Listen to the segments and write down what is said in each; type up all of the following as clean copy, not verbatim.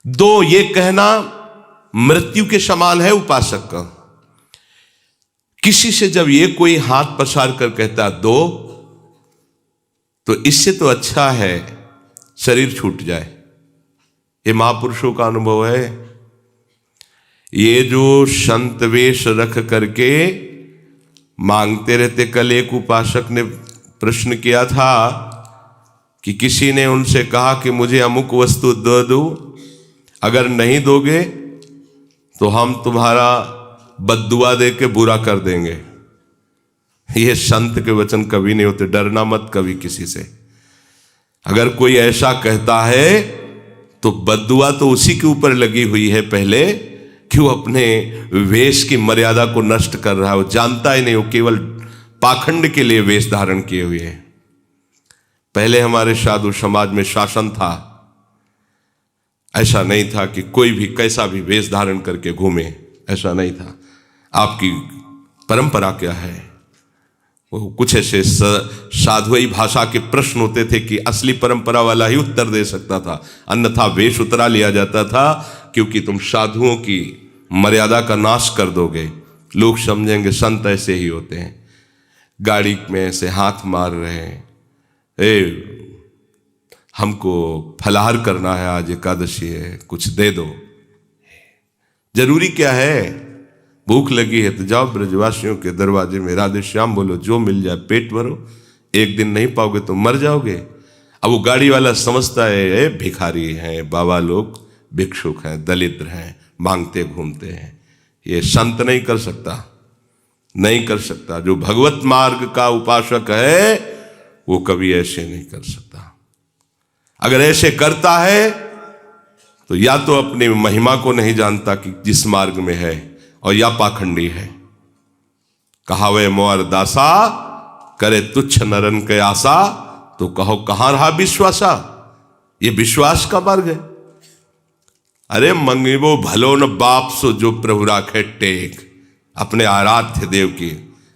दो, ये कहना मृत्यु के समान है उपासक का। किसी से जब ये कोई हाथ पसार कर कहता दो, तो इससे तो अच्छा है शरीर छूट जाए। ये महापुरुषों का अनुभव है। ये जो संत वेश रख करके मांगते रहते, कल एक उपासक ने प्रश्न किया था कि किसी ने उनसे कहा कि मुझे अमुक वस्तु दे दो, अगर नहीं दोगे तो हम तुम्हारा बद्दुआ दे के बुरा कर देंगे। ये संत के वचन कभी नहीं होते। डरना मत कभी किसी से। अगर कोई ऐसा कहता है तो बद्दुआ तो उसी के ऊपर लगी हुई है पहले, कि वो अपने वेश की मर्यादा को नष्ट कर रहा है। वो जानता ही नहीं, वो केवल पाखंड के लिए वेश धारण किए हुए है। पहले हमारे साधु समाज में शासन था, ऐसा नहीं था कि कोई भी कैसा भी वेश धारण करके घूमे, ऐसा नहीं था। आपकी परंपरा क्या है? वो कुछ ऐसे साधुई भाषा के प्रश्न होते थे कि असली परंपरा वाला ही उत्तर दे सकता था, अन्यथा वेश उतरा लिया जाता था, क्योंकि तुम साधुओं की मर्यादा का नाश कर दोगे, लोग समझेंगे संत ऐसे ही होते हैं। गाड़ी में ऐसे हाथ मार रहे हैं, हमको फलाहार करना है, आज एकादशी है, कुछ दे दो। जरूरी क्या है? भूख लगी है तो जाओ ब्रजवासियों के दरवाजे में राधे श्याम बोलो, जो मिल जाए पेट भरो, एक दिन नहीं पाओगे तो मर जाओगे। अब वो गाड़ी वाला समझता है भिखारी हैं, बाबा लोग भिक्षुक हैं, दलित हैं, मांगते घूमते हैं। ये संत नहीं कर सकता, नहीं कर सकता। जो भगवत मार्ग का उपासक है वो कभी ऐसे नहीं कर सकता। अगर ऐसे करता है तो या तो अपनी महिमा को नहीं जानता कि जिस मार्ग में है, और या पाखंडी है। कहावे मोर दासा, करे तुच्छ नरन के आशा, तो कहो कहां रहा विश्वासा। ये विश्वास का मार्ग है। अरे मंगिबो भलो न बाप सो जो प्रभु राखे टेक, अपने आराध्य देव की।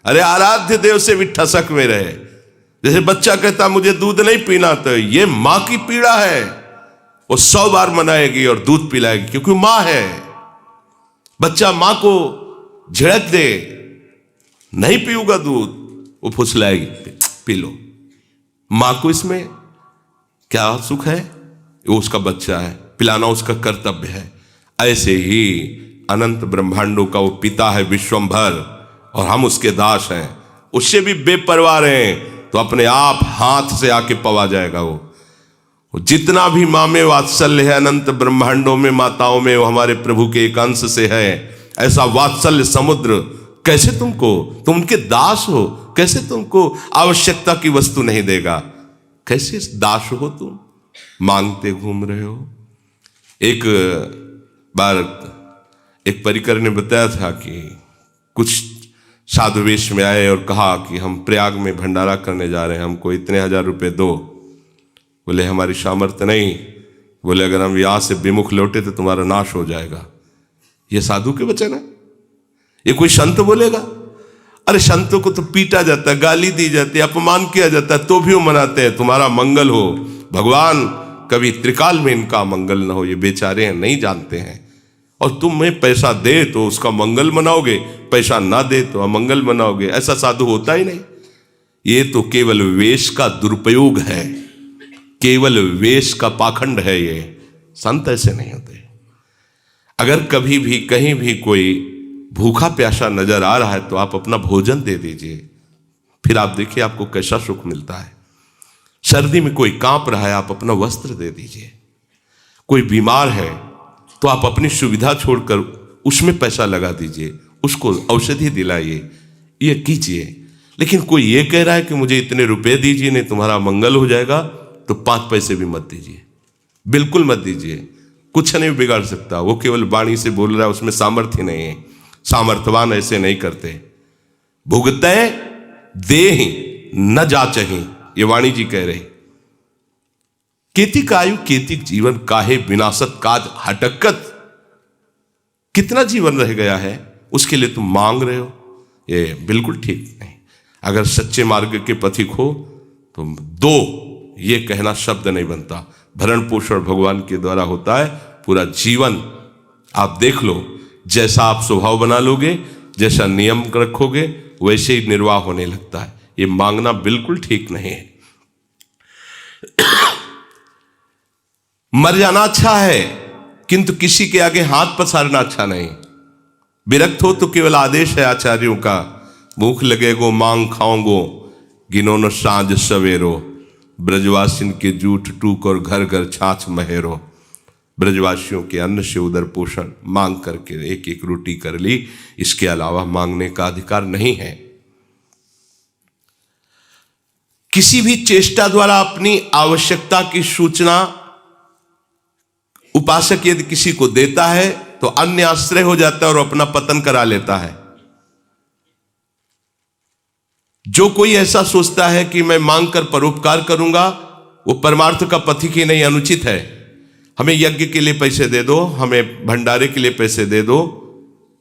अरे आराध्य देव से भी ठसक में रहे। जैसे बच्चा कहता मुझे दूध नहीं पीना, तो ये मां की पीड़ा है। वो 100 बार मनाएगी और दूध पिलाएगी, क्योंकि मां है। बच्चा मां को झिड़क दे, नहीं पीऊंगा दूध, वो फुसलाएगी, पी लो। मां को इसमें क्या सुख है? वो उसका बच्चा है, पिलाना उसका कर्तव्य है। ऐसे ही अनंत ब्रह्मांडों का वो पिता है विश्वंभर, और हम उसके दास हैं। उससे भी बेपरवाह हैं तो अपने आप हाथ से आके पवा जाएगा। वो जितना भी माँ में वात्सल्य है अनंत ब्रह्मांडों में, माताओं में, वो हमारे प्रभु के एक अंश से है। ऐसा वात्सल्य समुद्र कैसे तुमको, तुम उनके दास हो, कैसे तुमको आवश्यकता की वस्तु नहीं देगा? कैसे दास हो तुम, मांगते घूम रहे हो। एक बार एक परिकर ने बताया था कि कुछ साधु वेश में आए और कहा कि हम प्रयाग में भंडारा करने जा रहे हैं, हमको इतने 1000 रुपये दो। बोले हमारी सामर्थ्य नहीं। बोले अगर हम यहां से विमुख लौटे तो तुम्हारा नाश हो जाएगा। ये साधु के वचन है? ये कोई संत बोलेगा? अरे संतों को तो पीटा जाता है, गाली दी जाती है, अपमान किया जाता है, तो भी वो मनाते हैं तुम्हारा मंगल हो। भगवान कभी त्रिकाल में इनका मंगल न हो, ये बेचारे हैं, नहीं जानते हैं। और तुम्हें पैसा दे तो उसका मंगल मनाओगे, पैसा ना दे तो अमंगल मनाओगे। ऐसा साधु होता ही नहीं। ये तो केवल वेश का दुरुपयोग है, केवल वेश का पाखंड है। ये संत ऐसे नहीं होते। अगर कभी भी कहीं भी कोई भूखा प्यासा नजर आ रहा है तो आप अपना भोजन दे दीजिए, फिर आप देखिए आपको कैसा सुख मिलता है। सर्दी में कोई कांप रहा है, आप अपना वस्त्र दे दीजिए। कोई बीमार है तो आप अपनी सुविधा छोड़कर उसमें पैसा लगा दीजिए, उसको औषधि दिलाइए, ये कीजिए। लेकिन कोई ये कह रहा है कि मुझे इतने रुपए दीजिए नहीं तुम्हारा मंगल हो जाएगा, तो 5 पैसे भी मत दीजिए, बिल्कुल मत दीजिए। कुछ नहीं बिगाड़ सकता, वो केवल वाणी से बोल रहा है, उसमें सामर्थ्य नहीं है। सामर्थ्यवान ऐसे नहीं करते। भुगते देहि न जाचहि, ये वाणी जी कह रहे। केतिक आयु केतिक जीवन, काहे विनाशत काज हटकत। कितना जीवन रह गया है उसके लिए तुम मांग रहे हो, ये बिल्कुल ठीक नहीं। अगर सच्चे मार्ग के पथिक हो तो दो ये कहना शब्द नहीं बनता। भरण पोषण भगवान के द्वारा होता है, पूरा जीवन आप देख लो, जैसा आप स्वभाव बना लोगे, जैसा नियम रखोगे, वैसे ही निर्वाह होने लगता है। ये मांगना बिल्कुल ठीक नहीं है। मर जाना अच्छा है, किंतु किसी के आगे हाथ पसारना अच्छा नहीं। विरक्त हो तो केवल आदेश है आचार्यों का, भूख लगेगो मांग खाओगो, गिनो न सांझ सवेरो, ब्रजवासिन के जूठ टूक और घर घर छाछ महेरो। ब्रजवासियों के अन्न से उदर पोषण मांग करके एक एक रोटी कर ली, इसके अलावा मांगने का अधिकार नहीं है। किसी भी चेष्टा द्वारा अपनी आवश्यकता की सूचना उपासक यदि किसी को देता है तो अन्य आश्रय हो जाता है और अपना पतन करा लेता है। जो कोई ऐसा सोचता है कि मैं मांग कर परोपकार करूंगा, वो परमार्थ का पथिक ही नहीं, अनुचित है। हमें यज्ञ के लिए पैसे दे दो, हमें भंडारे के लिए पैसे दे दो,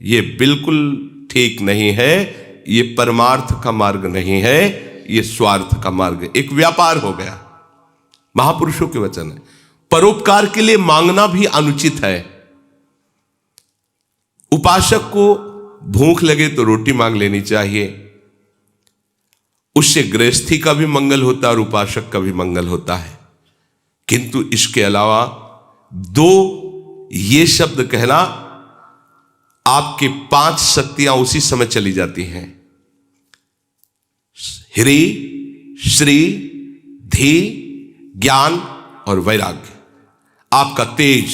ये बिल्कुल ठीक नहीं है। ये परमार्थ का मार्ग नहीं है, ये स्वार्थ का मार्ग, एक व्यापार हो गया। महापुरुषों के वचन है। परोपकार के लिए मांगना भी अनुचित है। उपासक को भूख लगे तो रोटी मांग लेनी चाहिए, उससे गृहस्थी का भी मंगल होता है और उपासक का भी मंगल होता है। किंतु इसके अलावा दो ये शब्द कहना, आपकी 5 शक्तियां उसी समय चली जाती हैं। ह्री, श्री, धी, ज्ञान और वैराग्य। आपका तेज,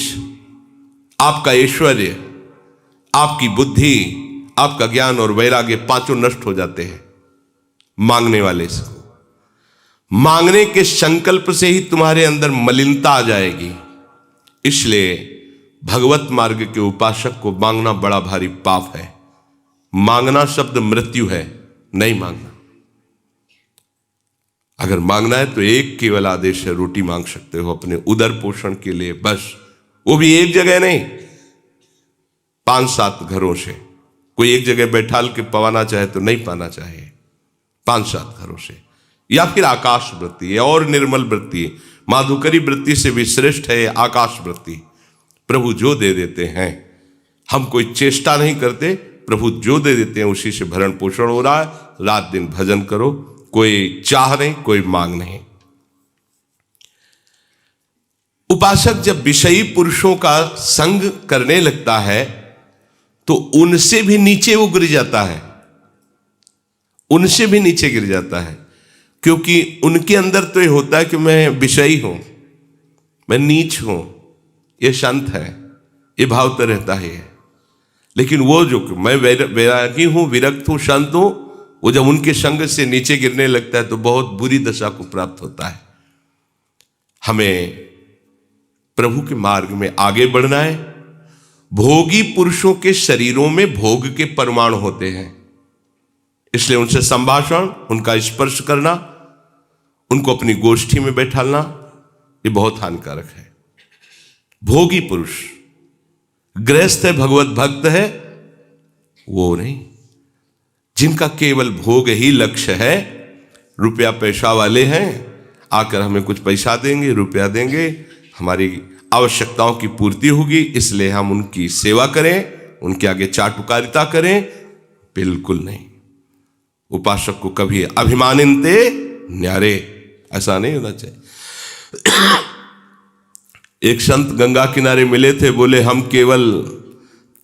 आपका ऐश्वर्य, आपकी बुद्धि, आपका ज्ञान और वैराग्य, पांचों नष्ट हो जाते हैं मांगने वाले से। मांगने के संकल्प से ही तुम्हारे अंदर मलिनता आ जाएगी। इसलिए भगवत मार्ग के उपासक को मांगना बड़ा भारी पाप है। मांगना शब्द मृत्यु है, नहीं मांगना। अगर मांगना है तो एक केवल आदेश है, रोटी मांग सकते हो अपने उदर पोषण के लिए, बस। वो भी एक जगह नहीं, 5-7 घरों से। कोई एक जगह बैठाल के पवाना चाहे तो नहीं पाना चाहिए, 5-7 घरों से। या फिर आकाश वृत्ति है और निर्मल वृत्ति, माधुकरी वृत्ति से भी श्रेष्ठ है आकाश वृत्ति। प्रभु जो दे देते हैं, हम कोई चेष्टा नहीं करते, प्रभु जो दे देते हैं उसी से भरण पोषण हो रहा है। रात दिन भजन करो, कोई चाह नहीं, कोई मांग नहीं। उपासक जब विषयी पुरुषों का संग करने लगता है तो उनसे भी नीचे वो गिर जाता है, उनसे भी नीचे गिर जाता है। क्योंकि उनके अंदर तो ये होता है कि मैं विषयी हूं, मैं नीच हूं, ये संत है, ये भाव तो रहता ही है। लेकिन वो जो मैं वैरागी हूं, विरक्त हूं, संत हूं, वो जब उनके संग से नीचे गिरने लगता है तो बहुत बुरी दशा को प्राप्त होता है। हमें प्रभु के मार्ग में आगे बढ़ना है। भोगी पुरुषों के शरीरों में भोग के परमाणु होते हैं, इसलिए उनसे संभाषण, उनका स्पर्श करना, उनको अपनी गोष्ठी में बैठालना, ये बहुत हानिकारक है। भोगी पुरुष, गृहस्थ है, भगवत भक्त है, वो नहीं। जिनका केवल भोग ही लक्ष्य है, रुपया पैसा वाले हैं, आकर हमें कुछ पैसा देंगे, रुपया देंगे, हमारी आवश्यकताओं की पूर्ति होगी, इसलिए हम उनकी सेवा करें, उनके आगे चाटुकारिता करें, बिल्कुल नहीं। उपासक को कभी अभिमानिनते न्यारे, ऐसा नहीं होना चाहिए। एक संत गंगा किनारे मिले थे, बोले हम केवल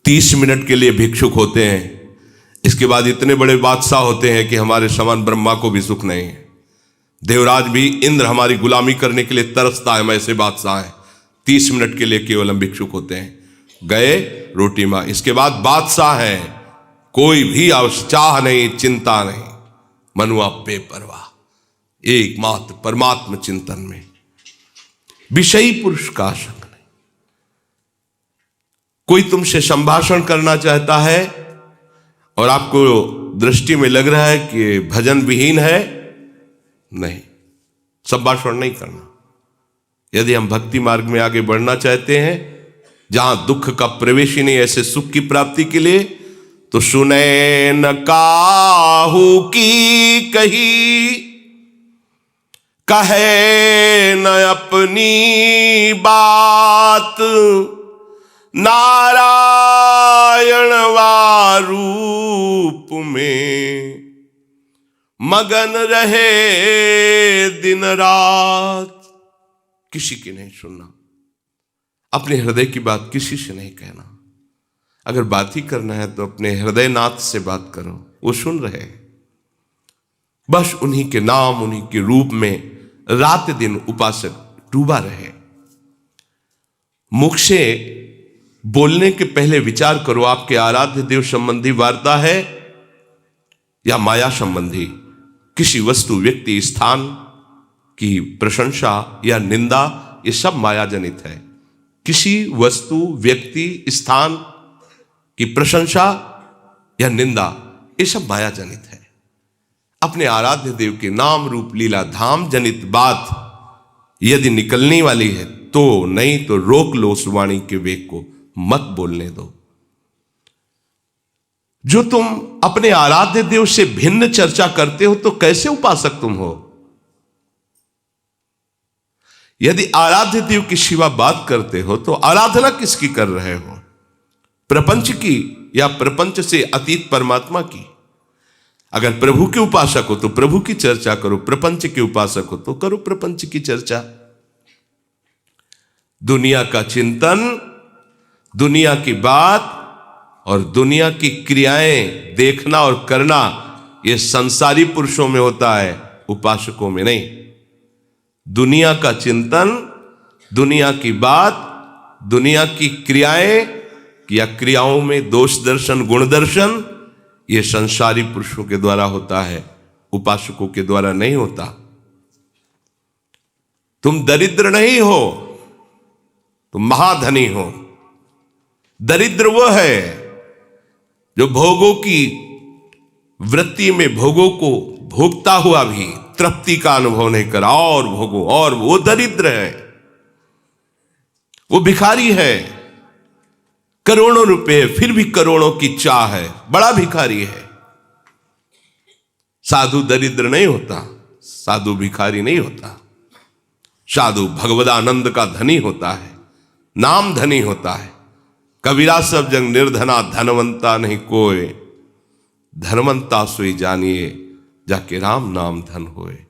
30 मिनट के लिए भिक्षुक होते हैं, इसके बाद इतने बड़े बादशाह होते हैं कि हमारे समान ब्रह्मा को भी सुख नहीं है। देवराज भी, इंद्र हमारी गुलामी करने के लिए तरसता है, हम ऐसे बादशाह हैं। 30 मिनट के लिए केवल हम भिक्षुक होते हैं। गए, रोटी मां, इसके बाद बादशाह है, कोई भी चाह नहीं, चिंता नहीं, मनुआ बेपरवाह, एकमात्र परमात्म चिंतन में। विषयी पुरुष का आशंक नहीं। कोई तुमसे संभाषण करना चाहता है और आपको दृष्टि में लग रहा है कि भजन विहीन है, नहीं, संभाषण नहीं करना। यदि हम भक्ति मार्ग में आगे बढ़ना चाहते हैं, जहां दुख का प्रवेश ही नहीं, ऐसे सुख की प्राप्ति के लिए, तो सुने न काहू की कही, कहे न अपनी बात, नारायण वा रूप में मगन रहे दिन रात। किसी की नहीं सुनना, अपने हृदय की बात किसी से नहीं कहना। अगर बात ही करना है तो अपने हृदयनाथ से बात करो, वो सुन रहे। बस उन्हीं के नाम, उन्हीं के रूप में रात दिन उपासक डूबा रहे। मुख से बोलने के पहले विचार करो, आपके आराध्य देव संबंधी वार्ता है या माया संबंधी, किसी वस्तु, व्यक्ति, स्थान की प्रशंसा या निंदा, ये सब माया जनित है। किसी वस्तु, व्यक्ति, स्थान की प्रशंसा या निंदा, ये सब माया जनित है। अपने आराध्य देव के नाम रूप लीला धाम जनित बात यदि निकलने वाली है तो, नहीं तो रोक लो उस वाणी के वेग को, मत बोलने दो। जो तुम अपने आराध्य देव से भिन्न चर्चा करते हो तो कैसे उपासक तुम हो? यदि आराध्य देव की सिवा बात करते हो तो आराधना किसकी कर रहे हो? प्रपंच की या प्रपंच से अतीत परमात्मा की? अगर प्रभु के उपासक हो तो प्रभु की चर्चा करो, प्रपंच के उपासक हो तो करो प्रपंच की चर्चा। दुनिया का चिंतन, दुनिया की बात और दुनिया की क्रियाएं देखना और करना, यह संसारी पुरुषों में होता है, उपासकों में नहीं। दुनिया का चिंतन, दुनिया की बात, दुनिया की क्रियाएं या क्रियाओं में दोष दर्शन, गुण दर्शन, यह संसारी पुरुषों के द्वारा होता है, उपासकों के द्वारा नहीं होता। तुम दरिद्र नहीं हो, तुम महाधनी हो। दरिद्र वो है जो भोगों की वृत्ति में भोगों को भोगता हुआ भी तृप्ति का अनुभव नहीं करा, और भोगो, और वो दरिद्र है, वो भिखारी है। करोड़ों रुपए फिर भी करोड़ों की चाह है, बड़ा भिखारी है। साधु दरिद्र नहीं होता, साधु भिखारी नहीं होता। साधु भगवदानंद का धनी होता है, नाम धनी होता है। कबीरा सब जंग निर्धना, धनवंता नहीं कोई, धनवंता सोई जानिए जाके राम नाम धन होए।